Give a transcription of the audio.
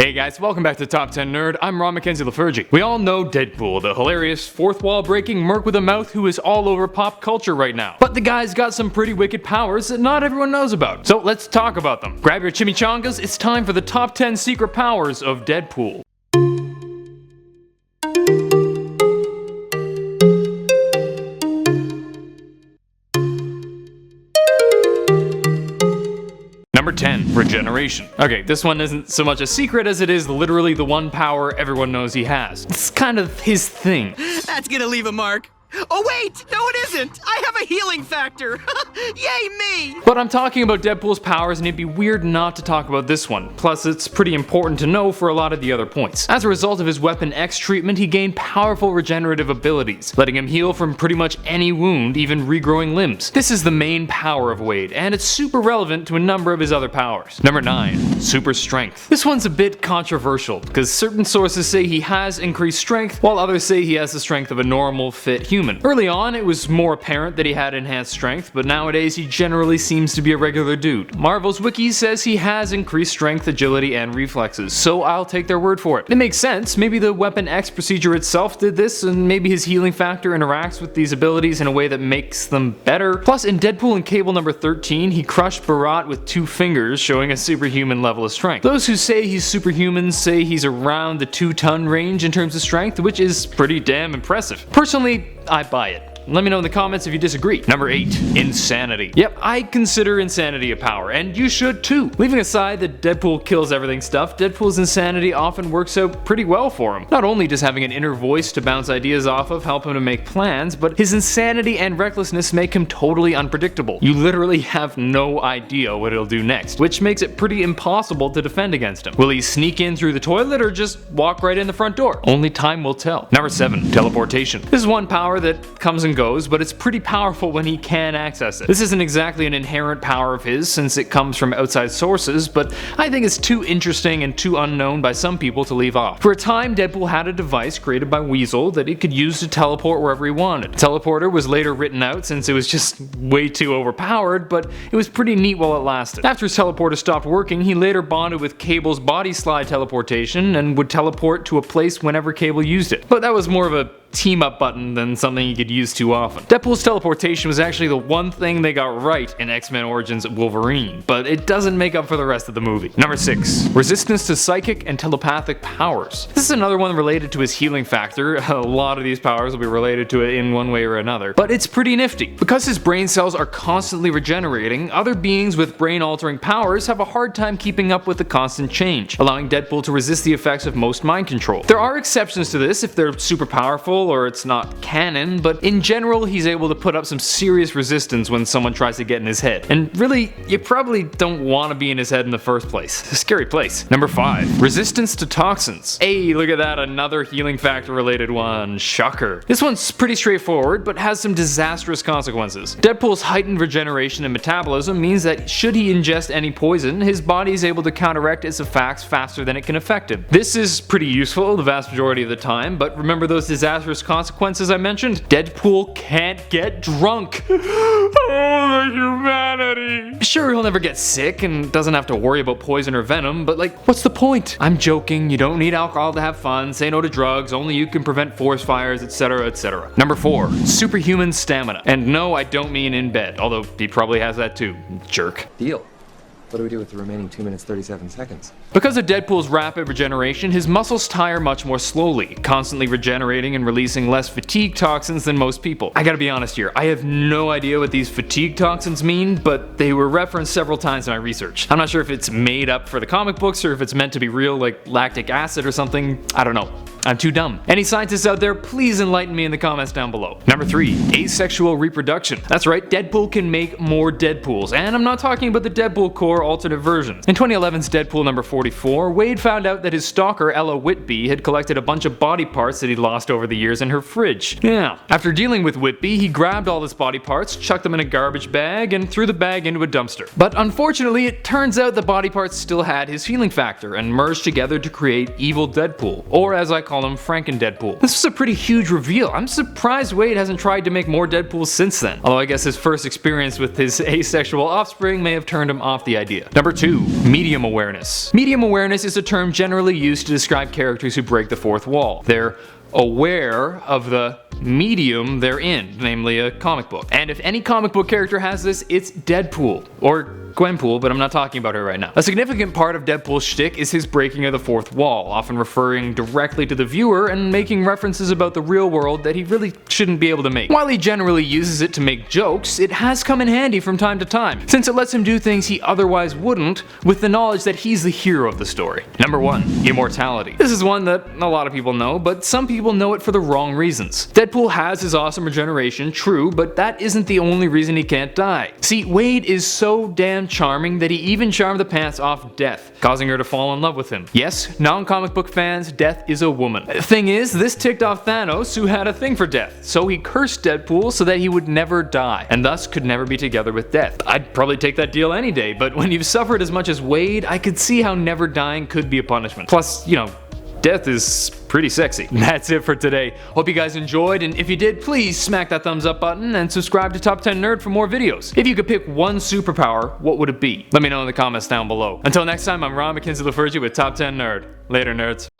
Hey guys, welcome back to Top 10 Nerd. I'm Ron Mackenzie Lafergie. We all know Deadpool, the hilarious fourth wall breaking merc with a mouth who is all over pop culture right now. But the guy's got some pretty wicked powers that not everyone knows about. So let's talk about them. Grab your chimichangas, it's time for the top 10 secret powers of Deadpool. Number 10, regeneration. Okay, this one isn't so much a secret as it is literally the one power everyone knows he has. It's kind of his thing. That's gonna leave a mark. Oh wait, no it isn't! I have a healing factor! Yay me! But I'm talking about Deadpool's powers and it'd be weird not to talk about this one. Plus it's pretty important to know for a lot of the other points. As a result of his Weapon X treatment, he gained powerful regenerative abilities, letting him heal from pretty much any wound, even regrowing limbs. This is the main power of Wade, and it's super relevant to a number of his other powers. Number 9, super strength. This one's a bit controversial, because certain sources say he has increased strength, while others say he has the strength of a normal, fit human. Early on, it was more apparent that he had enhanced strength, but nowadays he generally seems to be a regular dude. Marvel's wiki says he has increased strength, agility, and reflexes, so I'll take their word for it. It makes sense, maybe the Weapon X procedure itself did this, and maybe his healing factor interacts with these abilities in a way that makes them better. Plus, in Deadpool and Cable number 13, he crushed Barat with 2 fingers, showing a superhuman level of strength. Those who say he's superhuman say he's around the 2-ton range in terms of strength, which is pretty damn impressive. Personally, I buy it. Let me know in the comments if you disagree. Number 8, insanity. Yep, I consider insanity a power, and you should too. Leaving aside the Deadpool kills everything stuff, Deadpool's insanity often works out pretty well for him. Not only does having an inner voice to bounce ideas off of help him to make plans, but his insanity and recklessness make him totally unpredictable. You literally have no idea what he'll do next, which makes it pretty impossible to defend against him. Will he sneak in through the toilet or just walk right in the front door? Only time will tell. Number 7, teleportation. This is one power that comes and goes, but it's pretty powerful when he can access it. This isn't exactly an inherent power of his since it comes from outside sources, but I think it's too interesting and too unknown by some people to leave off. For a time, Deadpool had a device created by Weasel that he could use to teleport wherever he wanted. Teleporter was later written out since it was just way too overpowered, but it was pretty neat while it lasted. After his teleporter stopped working, he later bonded with Cable's body slide teleportation and would teleport to a place whenever Cable used it. But that was more of a team-up button than something you could use too often. Deadpool's teleportation was actually the one thing they got right in X-Men Origins Wolverine, but it doesn't make up for the rest of the movie. Number 6, resistance to psychic and telepathic powers. This is another one related to his healing factor. A lot of these powers will be related to it in one way or another, but it's pretty nifty. Because his brain cells are constantly regenerating, other beings with brain-altering powers have a hard time keeping up with the constant change, allowing Deadpool to resist the effects of most mind control. There are exceptions to this if they're super powerful or it's not canon, but in general he's able to put up some serious resistance when someone tries to get in his head. And really, you probably don't want to be in his head in the first place. It's a scary place. Number 5, resistance to toxins. Hey, look at that, another healing factor related one. Shocker. This one's pretty straightforward, but has some disastrous consequences. Deadpool's heightened regeneration and metabolism means that should he ingest any poison, his body is able to counteract its effects faster than it can affect him. This is pretty useful the vast majority of the time, but remember those disastrous consequences I mentioned? Deadpool can't get drunk. Oh, the humanity. Sure, he'll never get sick and doesn't have to worry about poison or venom, but like, what's the point? I'm joking, you don't need alcohol to have fun, say no to drugs, only you can prevent forest fires, etc, etc. Number 4, superhuman stamina. And no, I don't mean in bed, although he probably has that too, jerk. Deal. What do we do with the remaining 2 minutes 37 seconds? Because of Deadpool's rapid regeneration, his muscles tire much more slowly, constantly regenerating and releasing less fatigue toxins than most people. I gotta be honest here, I have no idea what these fatigue toxins mean, but they were referenced several times in my research. I'm not sure if it's made up for the comic books or if it's meant to be real, like lactic acid or something. I don't know. I'm too dumb. Any scientists out there, please enlighten me in the comments down below. Number 3, asexual reproduction. That's right, Deadpool can make more Deadpools, and I'm not talking about the Deadpool core alternate version. In 2011's Deadpool number 44, Wade found out that his stalker Ella Whitby had collected a bunch of body parts that he'd lost over the years in her fridge. Yeah. After dealing with Whitby, he grabbed all his body parts, chucked them in a garbage bag, and threw the bag into a dumpster. But unfortunately, it turns out the body parts still had his healing factor and merged together to create evil Deadpool, or as I call call him Franken-Deadpool. This was a pretty huge reveal. I'm surprised Wade hasn't tried to make more Deadpools since then. Although I guess his first experience with his asexual offspring may have turned him off the idea. Number 2. Medium awareness. Medium awareness is a term generally used to describe characters who break the fourth wall. They're aware of the medium they're in, namely a comic book. And if any comic book character has this, it's Deadpool. Or Gwenpool, but I'm not talking about her right now. A significant part of Deadpool's shtick is his breaking of the fourth wall, often referring directly to the viewer and making references about the real world that he really shouldn't be able to make. While he generally uses it to make jokes, it has come in handy from time to time, since it lets him do things he otherwise wouldn't, with the knowledge that he's the hero of the story. Number 1. Immortality. This is one that a lot of people know, but some people know it for the wrong reasons. Deadpool has his awesome regeneration, true, but that isn't the only reason he can't die. See, Wade is so damn charming that he even charmed the pants off Death, causing her to fall in love with him. Yes, non-comic book fans, Death is a woman. The thing is, this ticked off Thanos, who had a thing for Death, so he cursed Deadpool so that he would never die, and thus could never be together with Death. I'd probably take that deal any day, but when you've suffered as much as Wade, I could see how never dying could be a punishment. Plus, you know, Death is pretty sexy. That's it for today. Hope you guys enjoyed, and if you did, please smack that thumbs up button and subscribe to Top 10 Nerd for more videos. If you could pick one superpower, what would it be? Let me know in the comments down below. Until next time, I'm Ron McKinsey LaFergie with Top 10 Nerd. Later, nerds.